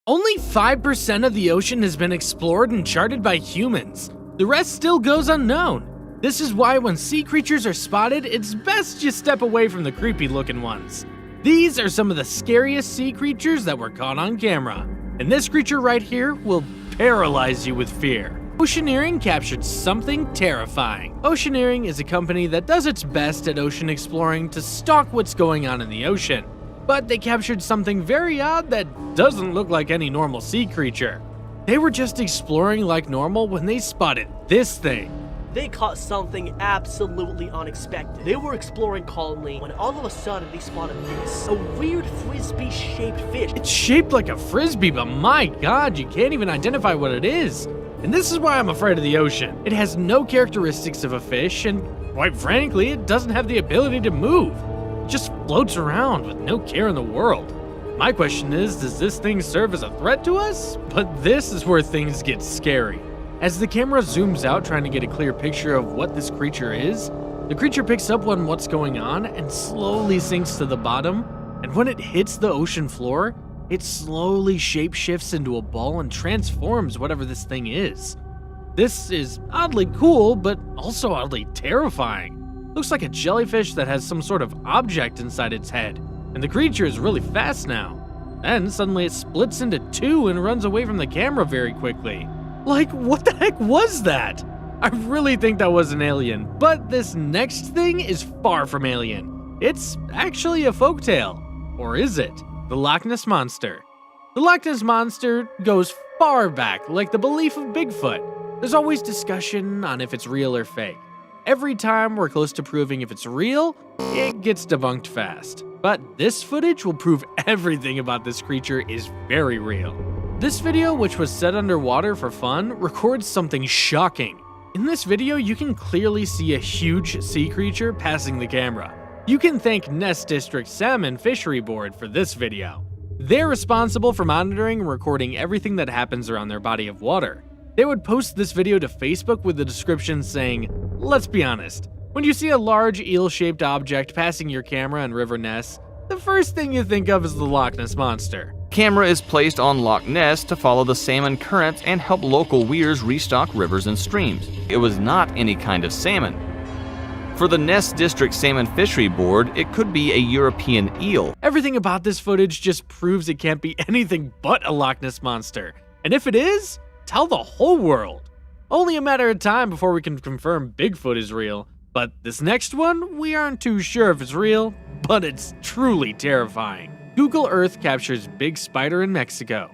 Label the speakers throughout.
Speaker 1: Only 5% of the ocean has been explored and charted by humans. The rest still goes unknown. This is why when sea creatures are spotted, it's best you step away from the creepy looking ones. These are some of the scariest sea creatures that were caught on camera. And this creature right here will paralyze you with fear. Oceaneering captured something terrifying. Oceaneering is a company that does its best at ocean exploring to stalk what's going on in the ocean. But they captured something very odd that doesn't look like any normal sea creature. They were just exploring like normal when they spotted this thing.
Speaker 2: They caught something absolutely unexpected. They were exploring calmly when all of a sudden they spotted this. A weird frisbee-shaped fish.
Speaker 1: It's shaped like a frisbee, but my god, you can't even identify what it is. And this is why I'm afraid of the ocean. It has no characteristics of a fish, and quite frankly, it doesn't have the ability to move. It just floats around with no care in the world. My question is, does this thing serve as a threat to us? But this is where things get scary. As the camera zooms out trying to get a clear picture of what this creature is, the creature picks up on what's going on and slowly sinks to the bottom, and when it hits the ocean floor, it slowly shapeshifts into a ball and transforms whatever this thing is. This is oddly cool, but also oddly terrifying. Looks like a jellyfish that has some sort of object inside its head, and the creature is really fast now. Then suddenly it splits into two and runs away from the camera very quickly. Like, what the heck was that? I really think that was an alien, but this next thing is far from alien. It's actually a folktale. Or is it? The Loch Ness Monster. The Loch Ness Monster goes far back, like the belief of Bigfoot. There's always discussion on if it's real or fake. Every time we're close to proving if it's real, it gets debunked fast. But this footage will prove everything about this creature is very real. This video, which was set underwater for fun, records something shocking. In this video, you can clearly see a huge sea creature passing the camera. You can thank Ness District Salmon Fishery Board for this video. They're responsible for monitoring and recording everything that happens around their body of water. They would post this video to Facebook with a description saying, "Let's be honest, when you see a large eel-shaped object passing your camera in River Ness, the first thing you think of is the Loch Ness Monster."
Speaker 3: Camera is placed on Loch Ness to follow the salmon currents and help local weirs restock rivers and streams. It was not any kind of salmon. For the Ness District Salmon Fishery Board, it could be a European eel.
Speaker 1: Everything about this footage just proves it can't be anything but a Loch Ness Monster. And if it is, tell the whole world. Only a matter of time before we can confirm Bigfoot is real. But this next one, we aren't too sure if it's real, but it's truly terrifying. Google Earth captures big spider in Mexico.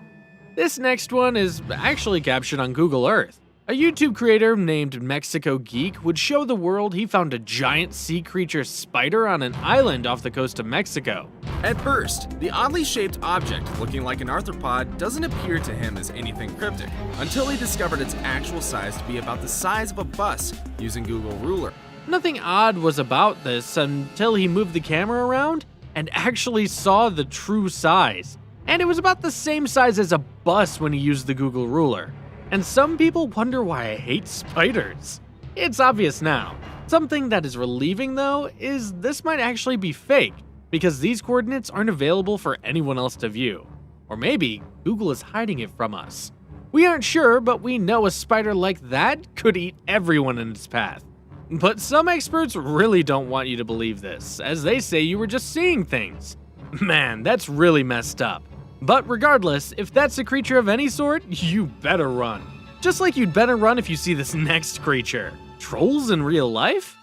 Speaker 1: This next one is actually captured on Google Earth. A YouTube creator named Mexico Geek would show the world he found a giant sea creature spider on an island off the coast of Mexico.
Speaker 4: At first, the oddly shaped object looking like an arthropod doesn't appear to him as anything cryptic, until he discovered its actual size to be about the size of a bus using Google Ruler.
Speaker 1: Nothing odd was about this until he moved the camera around and actually saw the true size. And it was about the same size as a bus when he used the Google Ruler. And some people wonder why I hate spiders. It's obvious now. Something that is relieving though is this might actually be fake, because these coordinates aren't available for anyone else to view. Or maybe Google is hiding it from us. We aren't sure, but we know a spider like that could eat everyone in its path. But some experts really don't want you to believe this, as they say you were just seeing things. Man, that's really messed up. But regardless, if that's a creature of any sort, you better run. Just like you'd better run if you see this next creature. Trolls in real life?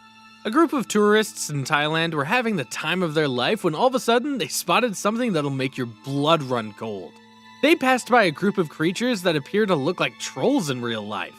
Speaker 1: A group of tourists in Thailand were having the time of their life when all of a sudden they spotted something that'll make your blood run cold. They passed by a group of creatures that appear to look like trolls in real life.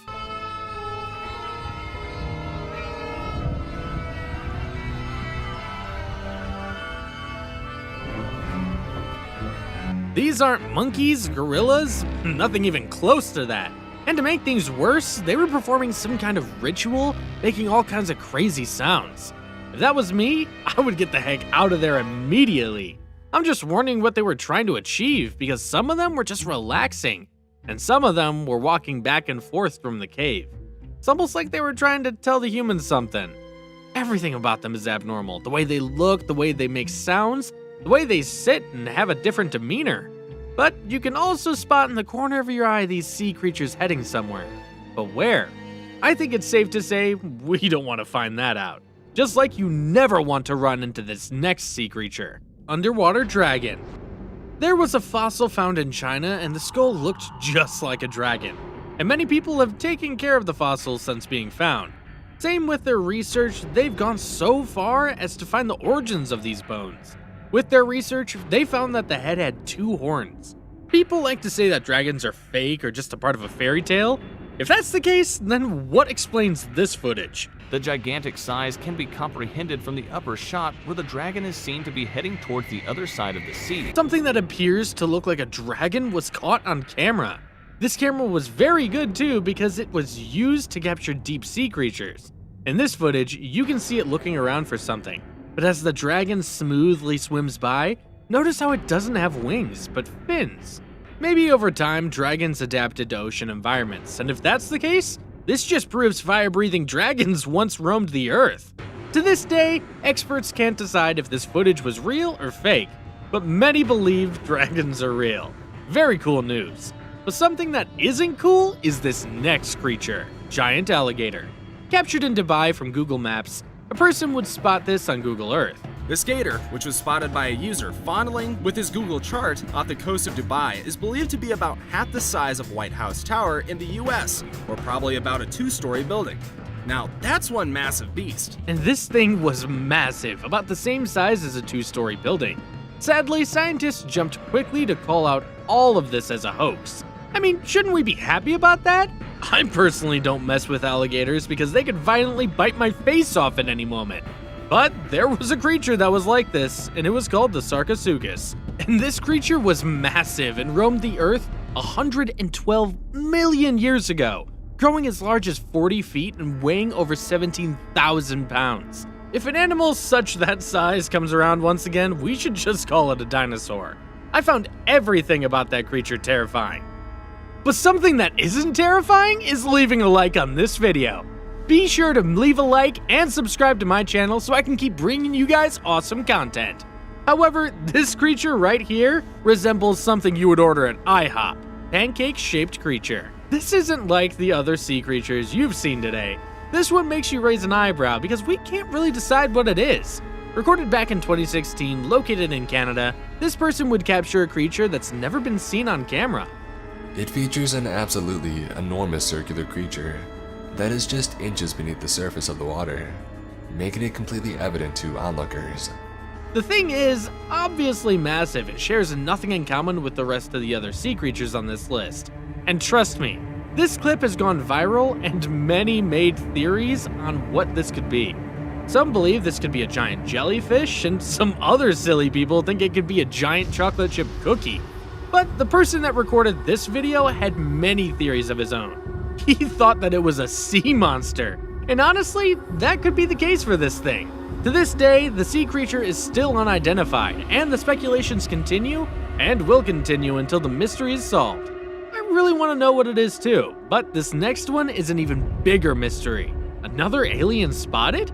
Speaker 1: These aren't monkeys, gorillas, nothing even close to that. And to make things worse, they were performing some kind of ritual, making all kinds of crazy sounds. If that was me, I would get the heck out of there immediately. I'm just warning what they were trying to achieve, because some of them were just relaxing, and some of them were walking back and forth from the cave. It's almost like they were trying to tell the humans something. Everything about them is abnormal. The way they look, the way they make sounds, the way they sit and have a different demeanor. But you can also spot in the corner of your eye these sea creatures heading somewhere. But where? I think it's safe to say we don't want to find that out. Just like you never want to run into this next sea creature. Underwater dragon. There was a fossil found in China and the skull looked just like a dragon. And many people have taken care of the fossil since being found. Same with their research, they've gone so far as to find the origins of these bones. With their research, they found that the head had 2 horns. People like to say that dragons are fake or just a part of a fairy tale. If that's the case, then what explains this footage?
Speaker 3: The gigantic size can be comprehended from the upper shot where the dragon is seen to be heading towards the other side of the sea.
Speaker 1: Something that appears to look like a dragon was caught on camera. This camera was very good too because it was used to capture deep sea creatures. In this footage, you can see it looking around for something, but as the dragon smoothly swims by, notice how it doesn't have wings, but fins. Maybe over time, dragons adapted to ocean environments, and if that's the case, this just proves fire-breathing dragons once roamed the earth. To this day, experts can't decide if this footage was real or fake, but many believe dragons are real. Very cool news. But something that isn't cool is this next creature, giant alligator. Captured in Dubai from Google Maps, a person would spot this on Google Earth.
Speaker 4: This gator, which was spotted by a user fondling with his Google chart off the coast of Dubai, is believed to be about half the size of White House Tower in the US, or probably about a 2-story building. Now, that's one massive beast.
Speaker 1: And this thing was massive, about the same size as a 2-story building. Sadly, scientists jumped quickly to call out all of this as a hoax. I mean, shouldn't we be happy about that? I personally don't mess with alligators because they could violently bite my face off at any moment. But there was a creature that was like this, and it was called the Sarcosuchus. And this creature was massive and roamed the earth 112 million years ago, growing as large as 40 feet and weighing over 17,000 pounds. If an animal such that size comes around once again, we should just call it a dinosaur. I found everything about that creature terrifying. But something that isn't terrifying is leaving a like on this video. Be sure to leave a like and subscribe to my channel so I can keep bringing you guys awesome content. However, this creature right here resembles something you would order at IHOP, pancake-shaped creature. This isn't like the other sea creatures you've seen today. This one makes you raise an eyebrow because we can't really decide what it is. Recorded back in 2016, located in Canada, this person would capture a creature that's never been seen on camera.
Speaker 5: It features an absolutely enormous circular creature that is just inches beneath the surface of the water, making it completely evident to onlookers.
Speaker 1: The thing is obviously massive and shares nothing in common with the rest of the other sea creatures on this list. And trust me, this clip has gone viral and many made theories on what this could be. Some believe this could be a giant jellyfish, and some other silly people think it could be a giant chocolate chip cookie. But the person that recorded this video had many theories of his own. He thought that it was a sea monster, and honestly, that could be the case for this thing. To this day, the sea creature is still unidentified, and the speculations continue, and will continue until the mystery is solved. I really want to know what it is too, but this next one is an even bigger mystery. Another alien spotted?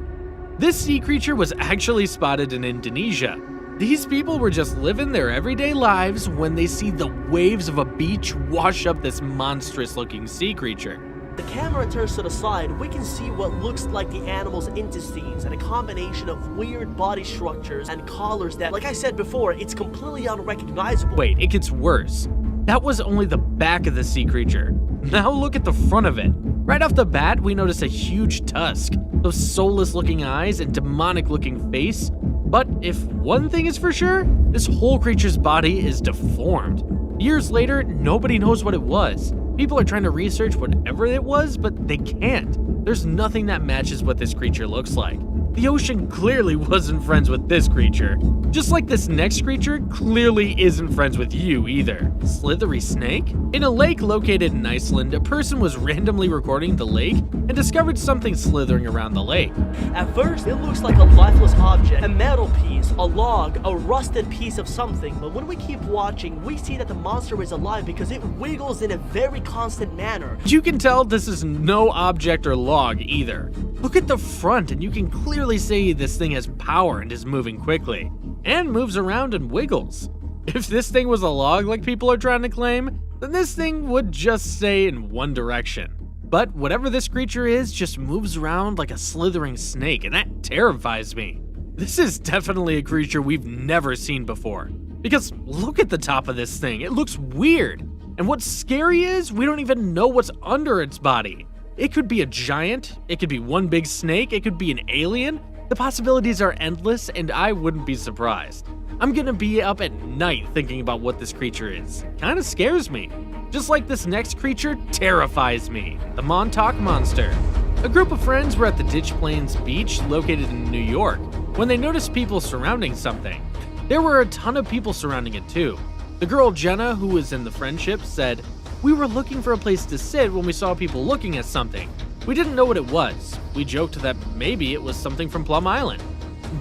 Speaker 1: This sea creature was actually spotted in Indonesia. These people were just living their everyday lives when they see the waves of a beach wash up this monstrous-looking sea creature.
Speaker 2: The camera turns to the side, we can see what looks like the animal's intestines and a combination of weird body structures and collars that, like I said before, it's completely unrecognizable.
Speaker 1: Wait, it gets worse. That was only the back of the sea creature. Now look at the front of it. Right off the bat, we notice a huge tusk, those soulless-looking eyes and demonic-looking face. But if one thing is for sure, this whole creature's body is deformed. Years later, nobody knows what it was. People are trying to research whatever it was, but they can't. There's nothing that matches what this creature looks like. The ocean clearly wasn't friends with this creature. Just like this next creature clearly isn't friends with you either. Slithery snake? In a lake located in Iceland, a person was randomly recording the lake and discovered something slithering around the lake.
Speaker 2: At first, it looks like a lifeless object, a metal piece, a log, a rusted piece of something, but when we keep watching, we see that the monster is alive because it wiggles in a very constant manner.
Speaker 1: You can tell this is no object or log either. Look at the front and you can clearly see this thing has power and is moving quickly, and moves around and wiggles. If this thing was a log like people are trying to claim, then this thing would just stay in one direction. But whatever this creature is just moves around like a slithering snake, and that terrifies me. This is definitely a creature we've never seen before. Because look at the top of this thing, it looks weird. And what's scary is we don't even know what's under its body. It could be a giant, it could be one big snake, it could be an alien. The possibilities are endless, and I wouldn't be surprised. I'm gonna be up at night thinking about what this creature is. Kinda scares me. Just like this next creature terrifies me, the Montauk Monster. A group of friends were at the Ditch Plains Beach located in New York when they noticed people surrounding something. There were a ton of people surrounding it too. The girl Jenna, who was in the friendship, said, "We were looking for a place to sit when we saw people looking at something. We didn't know what it was. We joked that maybe it was something from Plum Island."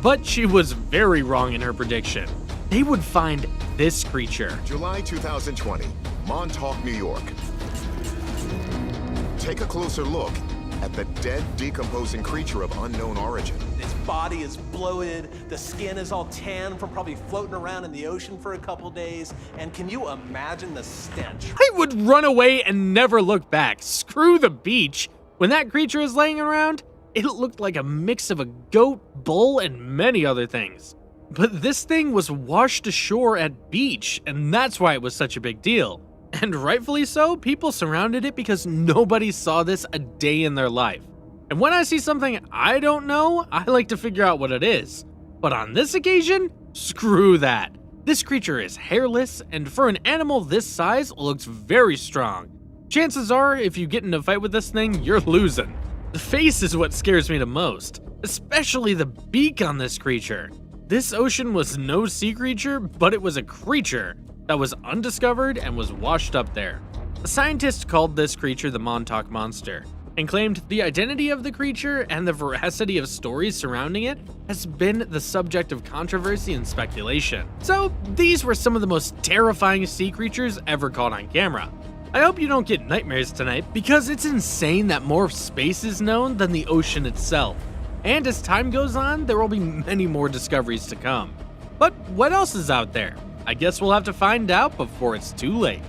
Speaker 1: But she was very wrong in her prediction. They would find this creature.
Speaker 6: July 2020, Montauk, New York. Take a closer look at the dead, decomposing creature of unknown origin.
Speaker 7: Its body is bloated, the skin is all tan from probably floating around in the ocean for a couple days, and can you imagine the stench?
Speaker 1: I would run away and never look back. Screw the beach. When that creature is laying around, it looked like a mix of a goat, bull, and many other things. But this thing was washed ashore at beach, and that's why it was such a big deal. And rightfully so, people surrounded it because nobody saw this a day in their life. And when I see something I don't know, I like to figure out what it is. But on this occasion, screw that. This creature is hairless, and for an animal this size, looks very strong. Chances are, if you get in a fight with this thing, you're losing. The face is what scares me the most, especially the beak on this creature. This ocean was no sea creature, but it was a creature that was undiscovered and was washed up there. A scientist called this creature the Montauk Monster and claimed the identity of the creature and the veracity of stories surrounding it has been the subject of controversy and speculation. So these were some of the most terrifying sea creatures ever caught on camera. I hope you don't get nightmares tonight, because it's insane that more space is known than the ocean itself. And as time goes on, there will be many more discoveries to come. But what else is out there? I guess we'll have to find out before it's too late.